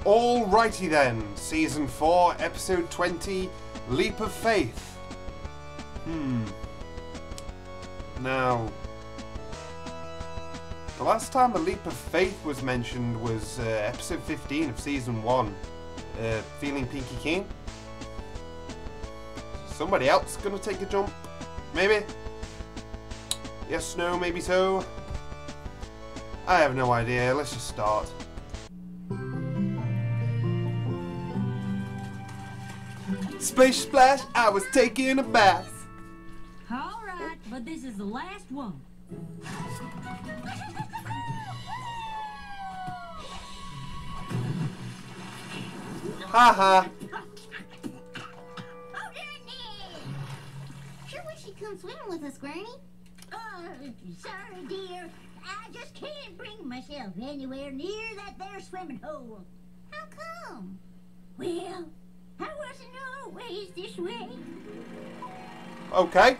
Alrighty then, Season 4, Episode 20, Leap of Faith. Now, the last time a Leap of Faith was mentioned was Episode 15 of Season 1, Feeling Pinky Keen. Somebody else gonna take a jump? Maybe? Yes, no, maybe so? I have no idea, let's just start. Splish splash, I was taking a bath. Alright, but this is the last one. Haha. Sure wish you'd come swimming with us, Granny. Sorry, dear. I just can't bring myself anywhere near that there swimming hole. How come? Well, I wasn't always this way. Okay.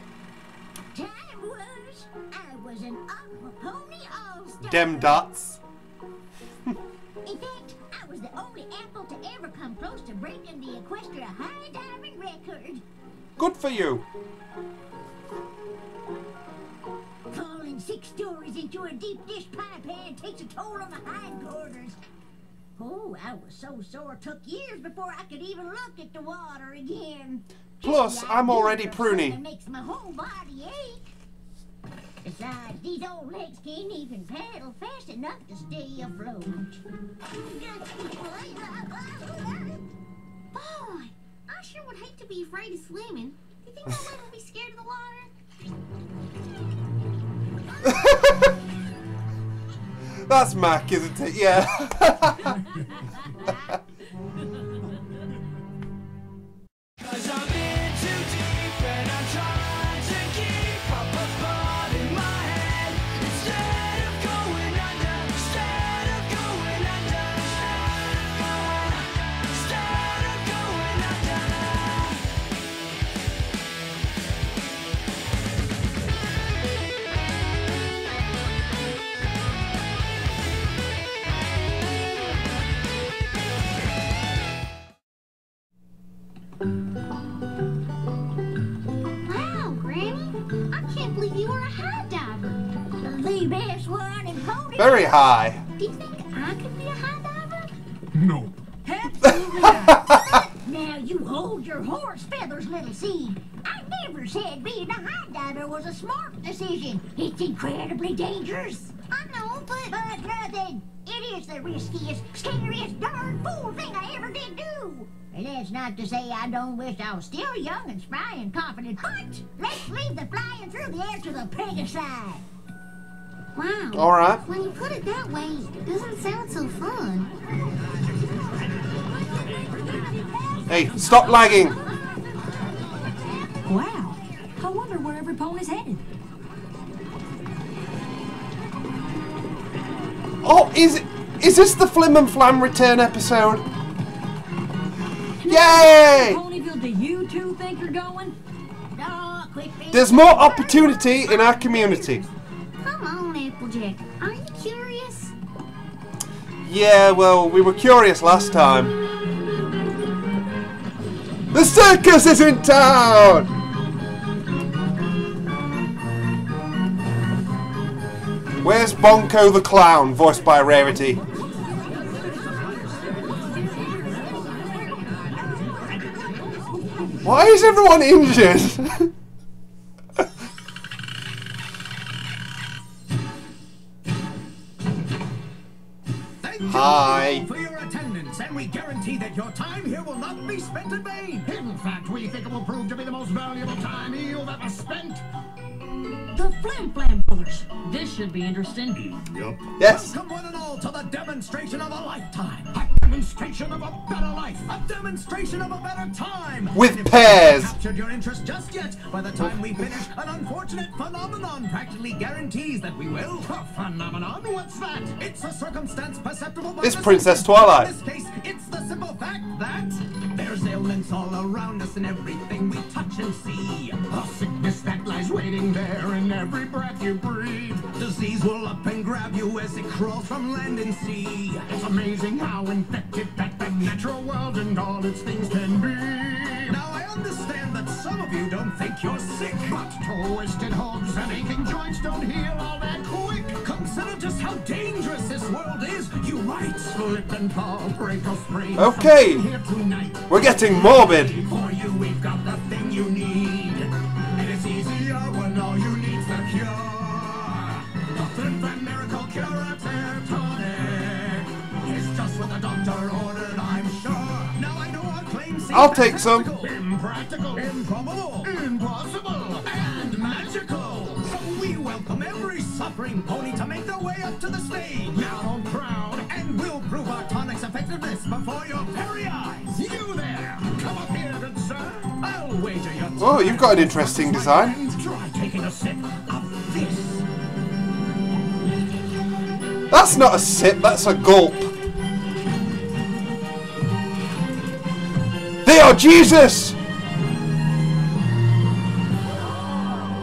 Time was, I was an aqua pony all-star. Dem dots. In fact, I was the only apple to ever come close to breaking the Equestria high diving record. Good for you. Falling 6 stories into a deep dish pie pan takes a toll on the hindquarters. Oh, I was so sore it took years before I could even look at the water again. Plus, I'm already pruny. It makes my whole body ache. Besides, these old legs can't even paddle fast enough to stay afloat. Boy, I sure would hate to be afraid of swimming. Do you think my leg will be scared of the water? That's Mac, isn't it? Yeah. Wow, Granny. I can't believe you were a high diver. The best one in Pony. Very high. Do you think I could be a high diver? No. Absolutely not. Now you hold your horse feathers, little seed. I never said being a high diver was a smart decision. It's incredibly dangerous. I know, but nothing. It is the riskiest, scariest, darn fool thing I ever did do. And that's not to say I don't wish I was still young and spry and confident, but let's leave the flying through the air to the peg side. wow. Alright. When you put it that way, it doesn't sound so fun. Hey, stop lagging. Wow. I wonder where every pony's headed. Oh, is this the Flim and Flam return episode? Yay! Ponyville, do you two think you're going? No, quit being There's more opportunity in our community. Come on, Applejack. Are you curious? Yeah, well, we were curious last time. The circus is in town! Where's Bonko the Clown, voiced by Rarity? Why is everyone injured? Thank you Hi. for your attendance, and we guarantee that your time here will not be spent in vain. In fact, we think it will prove to be the most valuable time you've ever spent. The Flim Flam Brothers. This should be interesting. Yup. Yes. Welcome one and all to the demonstration of a lifetime. A demonstration of a better life. A demonstration of a better time. With And if pears. we haven't captured your interest just yet, by the time we finish, an unfortunate phenomenon practically guarantees that we will. A phenomenon? What's that? It's a circumstance perceptible by It's the Princess senses. Twilight. In this case, it's the simple fact that there's ailments all around us in everything we touch and see. A sickness that lies waiting there in every breath you breathe. Disease will up and grab you as it crawls from land and sea. It's amazing how infected that natural world and all its things can be. Now I understand that some of you don't think you're sick, but twisted hooves and aching joints don't heal all that quick. Consider just how dangerous this world is. You might slip and fall, break or sprain. Okay, Here tonight. we're getting morbid. For you, we've got the thing you need. And it's easier when all you need's the cure. The Flim Flam Miracle Cure Tear Tonic. It's just what the doctor ordered, I'm sure. Now I know our claims seem I'll take some. impractical, improbable, impossible, and magical. So we welcome every suffering pony to make their way up to the stage. Now proud, and we'll prove our tonic's effectiveness before your very eyes. You there, come up here, good sir. I'll wager your Oh, you've got an interesting design. Try taking a sip of this. That's not a sip, that's a gulp. They are Jesus!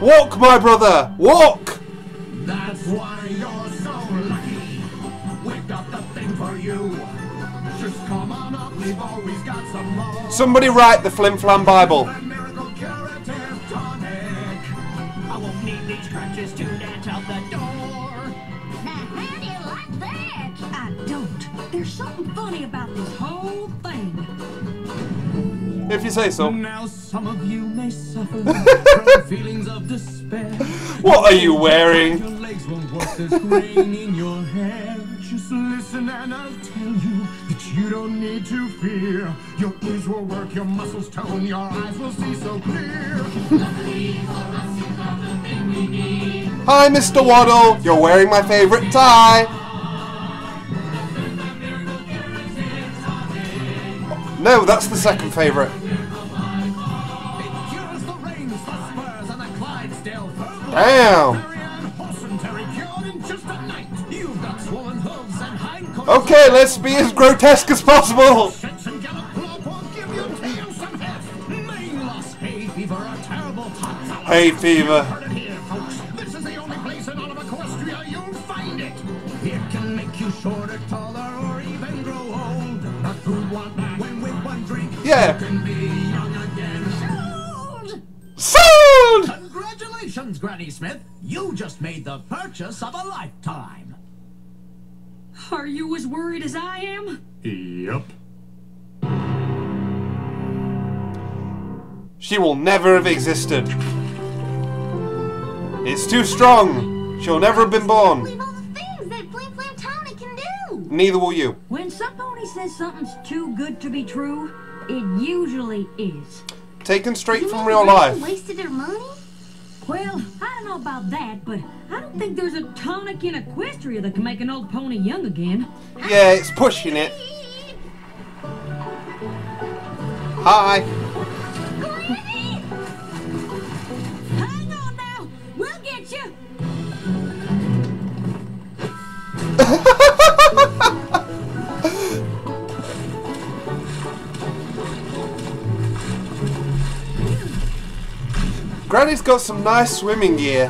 Walk, my brother, walk! That's why you're so lucky. We've got the thing for you. Just come on up, we've always got some more. Somebody write the Flim Flam Bible. Miracle Cure Tear Tonic. I won't need these crutches to dance out the door. Now, how do you like that? I don't. There's something funny about this whole thing. If you say so. Now some of you may suffer from feelings of despair. What are you wearing? Your legs won't work, there's grain in your hair. Just listen and I'll tell you that you don't need to fear. Your ears will work, your muscles tone, your eyes will see so clear. Hi, Mr. Waddle. You're wearing my favourite tie. No, that's the second favourite. It cures the reins, the spurs, and the Clydesdale fur. Damn. Horsenterry cured in just a night. You've got swollen hooves and hindquarters. Okay, let's be as grotesque as possible. Sense and gallop clop will give your tail some heft. Mane loss, hay fever, a terrible tot. Hay fever. Heard it here, folks. This is the only place in all of Equestria you'll find it. It can make you shorter, taller, or even grow old. But who'd want that when with one drink Yeah. you can be young again? Sold! Congratulations, Granny Smith. You just made the purchase of a lifetime. Are you as worried as I am? Yep. She will never have existed. It's too strong. She'll never have been born. Believe all the things that Flim Flam Tonic can do. Neither will you. When some pony says something's too good to be true, it usually is. Taken straight You from mean real they life. wasted their money? Well, I don't know about that, but I don't think there's a tonic in Equestria that can make an old pony young again. Yeah, it's pushing it. Hi. Hang on now! We'll get you! Granny's got some nice swimming gear.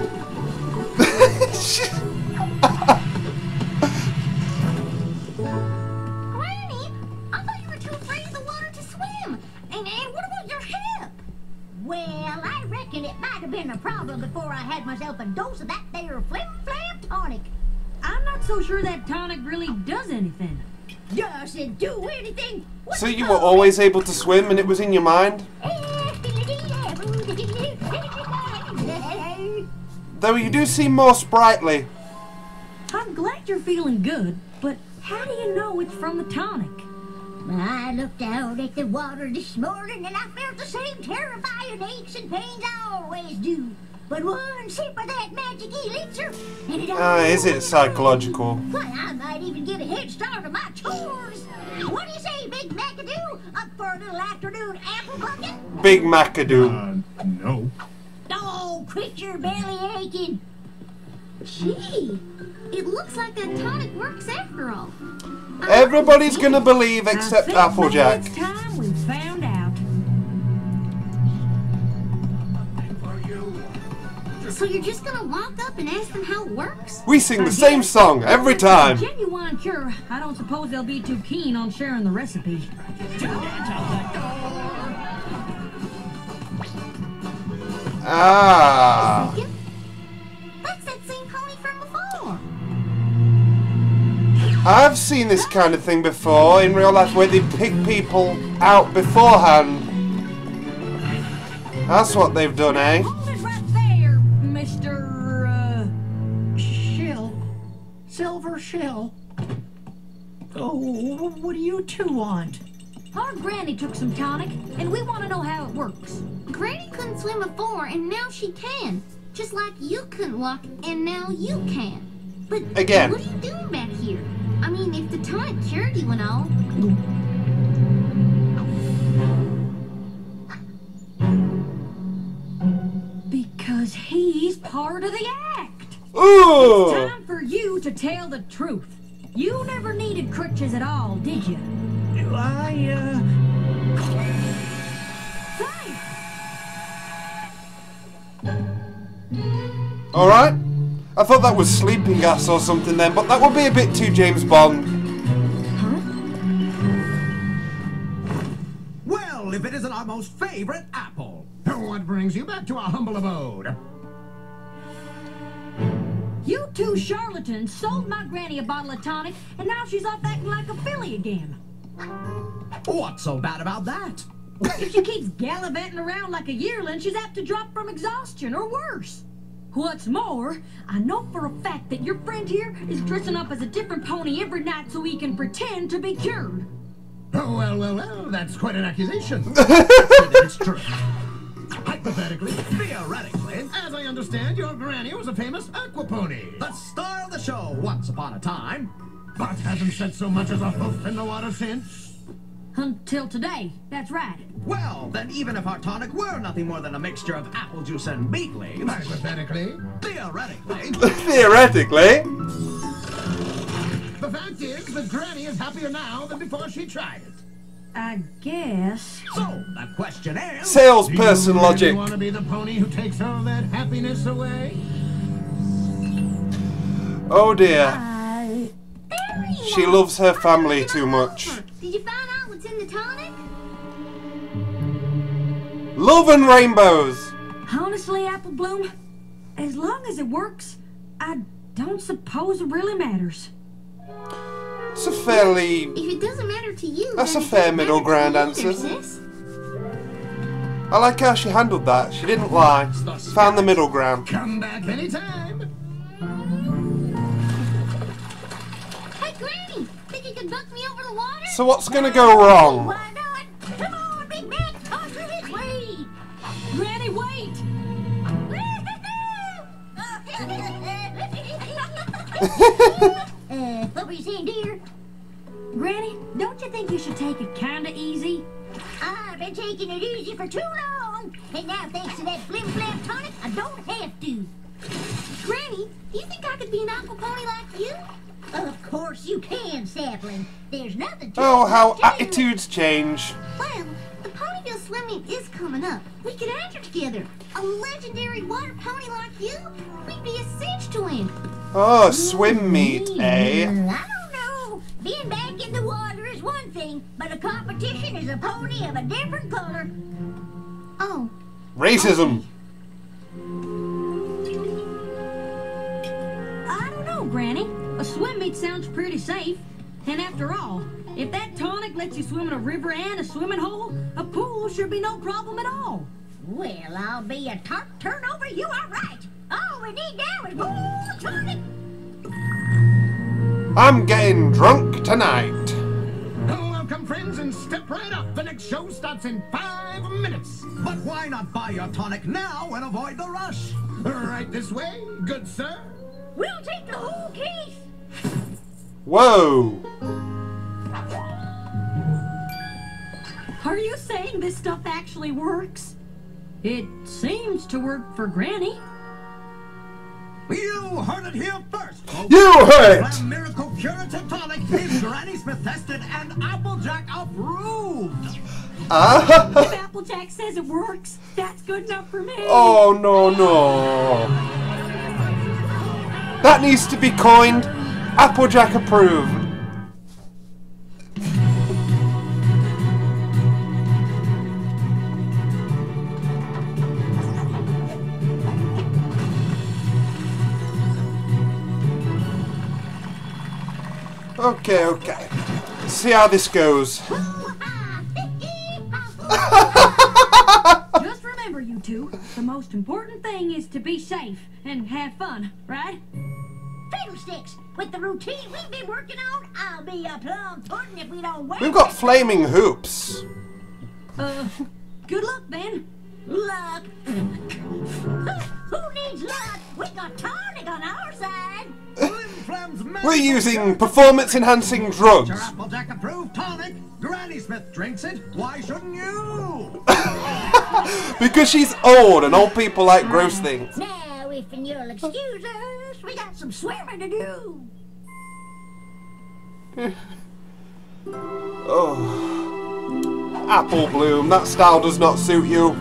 Granny, I thought you were too afraid of the water to swim. And what about your hip? Well, I reckon it might have been a problem before I had myself a dose of that there Flim Flam Tonic. I'm not so sure that tonic really does anything. Does it do anything? What So you were always able to swim and it was in your mind? Though you do seem more sprightly. I'm glad you're feeling good, but how do you know it's from the tonic? I looked out at the water this morning and I felt the same terrifying aches and pains I always do. But one sip of that magic elixir and it Is it psychological? Why, I might even get a head start on my chores. What do you say, Big McAdoo? Up for a little afternoon apple bucket? Big McAdoo. No. Oh, quit your belly aching. Gee, it looks like that tonic works after all. Everybody's gonna believe except I think Applejack. maybe it's time we found out. So So you're just gonna walk up and ask them how it works? We sing the same song every If it's a time. genuine cure, I don't suppose they'll be too keen on sharing the recipe. Ah. That's that same pony from before. I've seen this kind of thing before in real life where they pick people out beforehand. That's what they've done, eh? Hold it right there, Mr. Shill. Silver Shill. Oh, what do you two want? Our granny took some tonic, and we want to know how it works. Granny couldn't swim before, and now she can. Just like you couldn't walk, and now you can. But Again. what are you doing back here? I mean, if the tonic cured you and all. Because he's part of the act. Ooh. Time for you to tell the truth. You never needed crutches at all, did you? Alright. I thought that was sleeping gas or something then, but that would be a bit too James Bond. Well, if it isn't our most favorite apple. What brings you back to our humble abode? You two charlatans sold my granny a bottle of tonic, and now she's off acting like a filly again. What's so bad about that? If she keeps gallivanting around like a yearling, she's apt to drop from exhaustion or worse. What's more, I know for a fact that your friend here is dressing up as a different pony every night so he can pretend to be cured. Oh, well, that's quite an accusation. It's true. Hypothetically, theoretically, as I understand, your granny was a famous aqua pony. The star of the show once upon a time. But hasn't set so much as a hoof in the water since. Until today, that's right. Well, then even if our tonic were nothing more than a mixture of apple juice and beet leaves... Hypothetically. Theoretically. Theoretically. The fact is that Granny is happier now than before she tried it. I guess. So, the question is... Salesperson do you logic. really want to be the pony who takes all that happiness away? Oh dear. There you She are. loves her family It's too all much. over. Did you find out what's in the tonic? Love and rainbows. Honestly, Apple Bloom, as long as it works, I don't suppose it really matters. It's a fairly... If it doesn't matter to you, That's then a it fair doesn't middle matter ground to me answer. either, sis. I like how she handled that. She didn't lie. Found the middle ground. Come back anytime. Hey, Granny, think you could buck me over the water? So what's gonna go wrong? Why not? Come on, big man, toss her his way. Granny, wait! What were you saying, dear? Granny, don't you think you should take it kinda easy? I've been taking it easy for too long, and now thanks to that flim flam tonic, I don't have to. Granny, do you think I could be an aqua pony like you? Of course you can, Sapling. There's nothing to Oh, it how but to do. attitudes change. Well, the Ponyville Swimming is coming up. We could enter together. A legendary water pony like you, we'd be a cinch to win. Oh, swim meet, eh? I don't know. Being back in the water is one thing, but a competition is a pony of a different color. Oh. Racism. I don't know, Granny. A swim meet sounds pretty safe. And after all, if that tonic lets you swim in a river and a swimming hole, a pool should be no problem at all. Well, I'll be a tart turnover. You are right. All we need now is more tonic. I'm getting drunk tonight. Welcome, friends, and step right up. The next show starts in 5 minutes. But why not buy your tonic now and avoid the rush? Right this way, good sir. We'll take the whole case. Whoa. Are you saying this stuff actually works? It seems to work for Granny. You heard it here first, folks. You heard it. The Miracle Curative Tonic is Granny Smith tested and Applejack approved. Ah. If Applejack says it works, that's good enough for me. Oh, no, no. That needs to be coined. Applejack approved. Okay, okay. Let's see how this goes. Just remember, you two, the most important thing is to be safe and have fun, right? Fiddlesticks! With the routine we've been working on, I'll be a plum pudding if we don't wait. We've got flaming hoops. Good luck, then. Luck! Who needs luck? We got tonic on our side. We're using performance-enhancing drugs. Your Applejack approved tonic. Granny Smith drinks it. Why shouldn't you? Because she's old and old people like gross things. Now, if you'll excuse us, we got some swimming to do. Oh. Apple Bloom, that style does not suit you.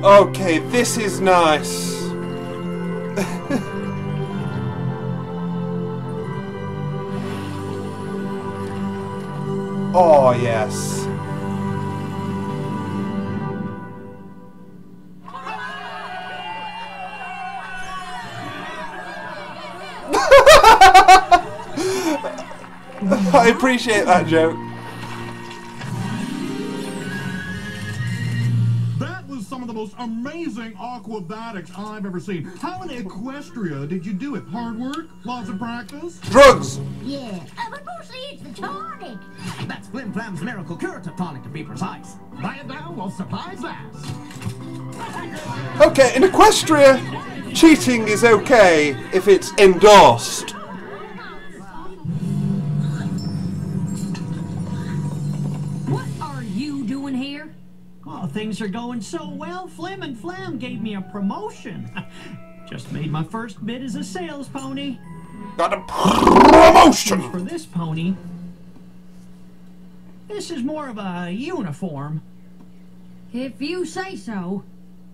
Okay, this is nice. Oh, yes. I appreciate that joke. That was some of the most amazing aquabatics I've ever seen. How in Equestria did you do it? Hard work? Lots of practice? Drugs! Yeah, but mostly it's the tonic. That's Flim Flam's miracle curative tonic to be precise. Buy it now while supplies last. Okay, in Equestria, cheating is okay if it's endorsed. What are you doing here? Oh, things are going so well. Flim and Flam gave me a promotion. Just made my first bid as a sales pony. Got a promotion! For this pony, this is more of a uniform. If you say so.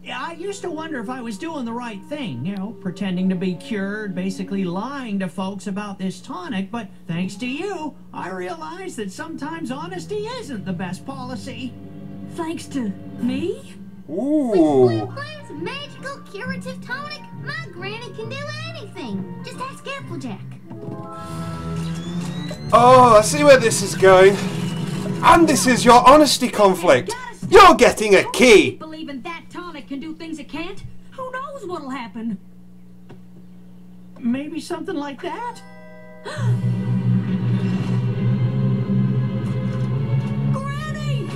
Yeah, I used to wonder if I was doing the right thing, you know, pretending to be cured, basically lying to folks about this tonic, but thanks to you, I realized that sometimes honesty isn't the best policy. Thanks to me? Ooh. Flim Flam's magical curative tonic, my granny can do anything. Just ask Applejack. Oh, I see where this is going. And this is your honesty conflict. You're getting a key. Believing that tonic can do things it can't? Who knows what'll happen? Maybe something like that? Granny!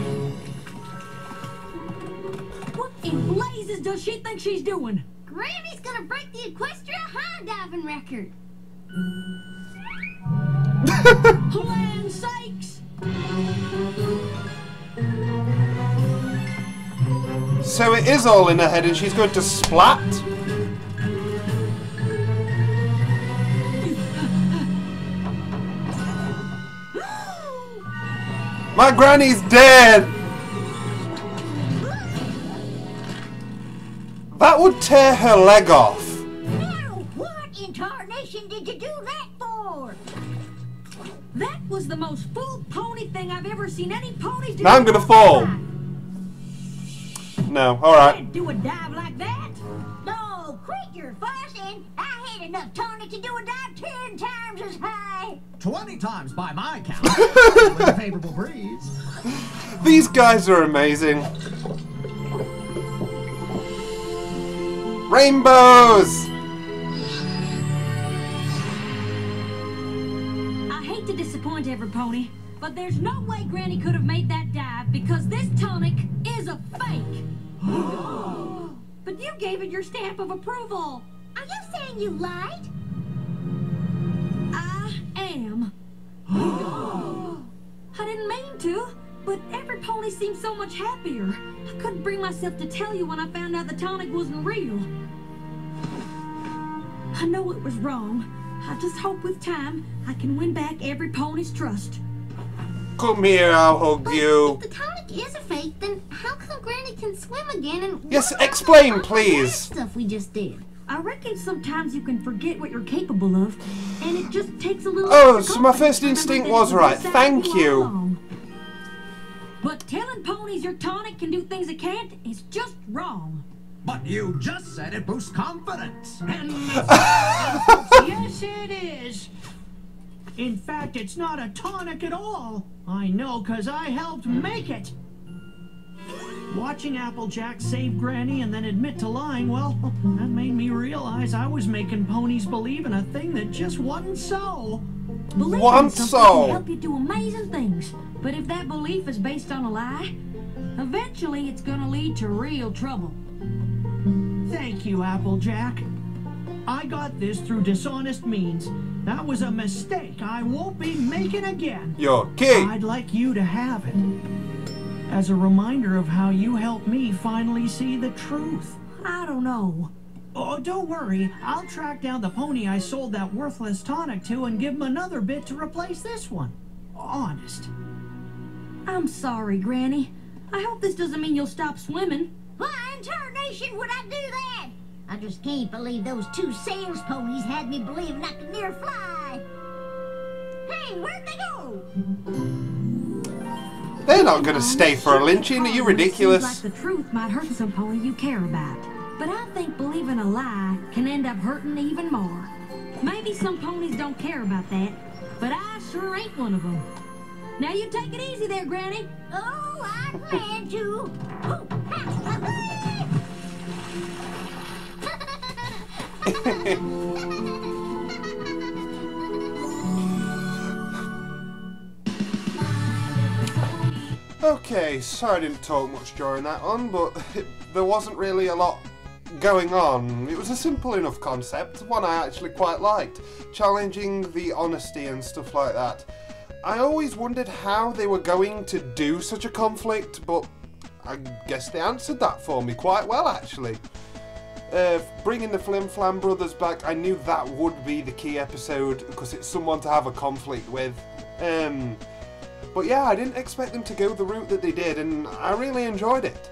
What in blazes does she think she's doing? Granny's gonna break the Equestria high diving record. Land sakes! So it is all in her head and she's going to splat? My granny's dead! That would tear her leg off. Now, what in tarnation did you do that for? That was the most full pony thing I've ever seen any ponies do. Now I'm gonna fall. No, alright. Do a dive like that? No, quit your fussing. I had enough tonic to do a dive 10 times as high. 20 times by my count. With a favorable breeze. These guys are amazing. Rainbows! I hate to disappoint every pony, but there's no way Granny could have made that dive because this tonic is a fake. But you gave it your stamp of approval. Are you saying you lied? I am. I didn't mean to, but every pony seemed so much happier. I couldn't bring myself to tell you when I found out the tonic wasn't real. I know it was wrong, I just hope with time I can win back every pony's trust. Come here, I'll hug you. If the tonic is a fake, then how come Granny can swim again? And Yes, what about explain, all the please. bad stuff we just did. I reckon sometimes you can forget what you're capable of, and it just takes a little. Oh, extra so my confidence first to remember instinct that was it right. inside Thank all you. along. But telling ponies your tonic can do things it can't is just wrong. But you just said it boosts confidence. And Yes, it is. In fact, it's not a tonic at all. I know, 'cause I helped make it. Watching Applejack save Granny and then admit to lying, well, that made me realize I was making ponies believe in a thing that just wasn't so. Believing Once something so. can help you do amazing things, but if that belief is based on a lie, eventually it's gonna lead to real trouble. Thank you, Applejack. I got this through dishonest means. That was a mistake I won't be making again. You're king. I'd like you to have it. As a reminder of how you helped me finally see the truth. I don't know. Oh, don't worry. I'll track down the pony I sold that worthless tonic to and give him another bit to replace this one. Honest. I'm sorry, Granny. I hope this doesn't mean you'll stop swimming. Why in tarnation would I do that? I just can't believe those two sales ponies had me believing I could near fly. Hey, where'd they go? They're not going to stay for a lynching. Are you ridiculous? Seems like the truth might hurt some pony you care about. But I think believing a lie can end up hurting even more. Maybe some ponies don't care about that, but I sure ain't one of them. Now you take it easy there, Granny. Oh, I plan to. Oh, Okay, sorry I didn't talk much during that one, but there wasn't really a lot going on. It was a simple enough concept, one I actually quite liked, challenging the honesty and stuff like that. I always wondered how they were going to do such a conflict, but I guess they answered that for me quite well actually. Bringing the Flim Flam brothers back, I knew that would be the key episode because it's someone to have a conflict with. But yeah, I didn't expect them to go the route that they did, and I really enjoyed it.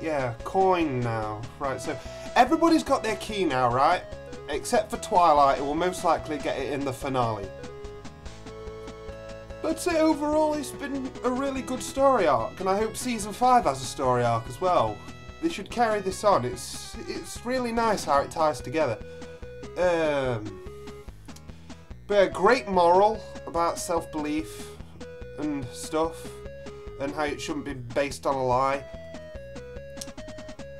Yeah, coin now. Right, so everybody's got their key now, right? Except for Twilight, who will most likely get it in the finale. But say overall, it's been a really good story arc, and I hope Season 5 has a story arc as well. They should carry this on. It's really nice how it ties together. But a great moral about self-belief and stuff, and how it shouldn't be based on a lie.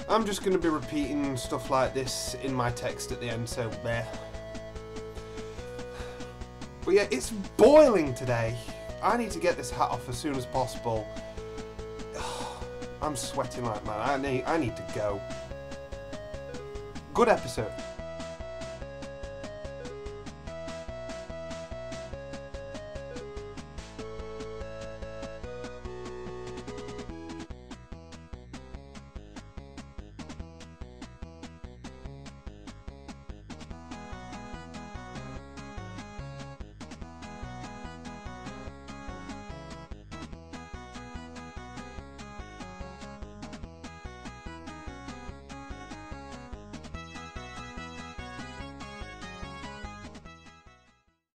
I'm just going to be repeating stuff like this in my text at the end, so there. But yeah, it's boiling today. I need to get this hat off as soon as possible. I'm sweating like mad. I need to go. Good episode.